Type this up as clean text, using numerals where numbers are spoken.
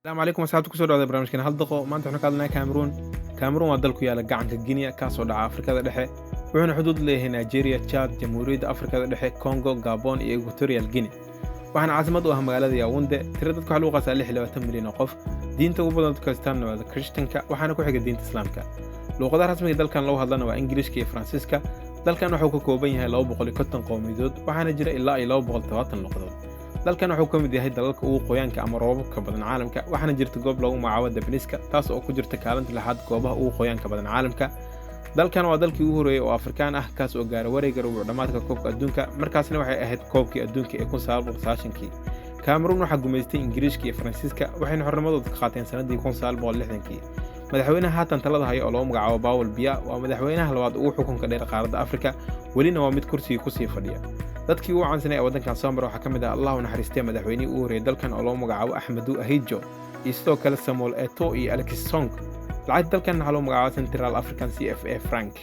السلام عليكم asxaabta kusoo dhawaada barnaamijkan hal daqiiqo maanta waxaan ka hadlaynaa Cameroon waa dal ku yaala gacanka Guinea kaasoo dhaca Afrikada Dhexe wuxuuna xuduud leeyahay Nigeria, Chad, Jamhuuriyadda Afrikada Dhexe, Congo, Gabon iyo Equatorial Guinea waxaana caasimad u ah magaalada Yaounde tirada dadka waxa lagu qaasaa 26 milyan oo qof diinta ugu badan dadka istaan waa Christianka waxaana ku xiga diinta Islaamka luqadaha rasmiga dalkan lagu hadlana waa Ingiriiska iyo Faransiiska dalkan wuxuu ka kooban yahay 250 qowmiyadood waxaana jira ilaa 270 luqadood dalkan wuxuu ka mid yahay dalalka ugu qoyaanka ama roobabka badan caalamka waxaana jirta goob lagu magacaabo Dabniska taas oo ku jirta kaalinta lixaad goobaha ugu qoyaanka badan caalamka dalkan waa dalkii ugu horeeyay oo Afrikaan ah kaas oo gaaray wareegga rubuc dhamaadka koobka adduunka markaasna waxay ahayd koobkii adduunka ee 1990kii Cameroon waxa gumeystay Ingiriiska iyo Faransiiska waxayna xornimadooda ka qaateen sanadii 1960kii madaxweynaha haatan talada haya oo lagu magacaabo Paul Biya waa madaxweynaha labaad ugu xukunka dheer qaaradda Afrika welina waa mid kursiga ku sii fadhiya dadkii ugu caansanay ee waddankan Soomaar waxa ka mid ah Allah u naxariistay madaxweynihii ugu horeeyay dalkan oo lagu magacaabo Ahmadu Ahidjo iyo sidoo kale Samuel Eto'o iyo Alexis Song lacag dalkan waxa lagu magacaabo Central African CFA franc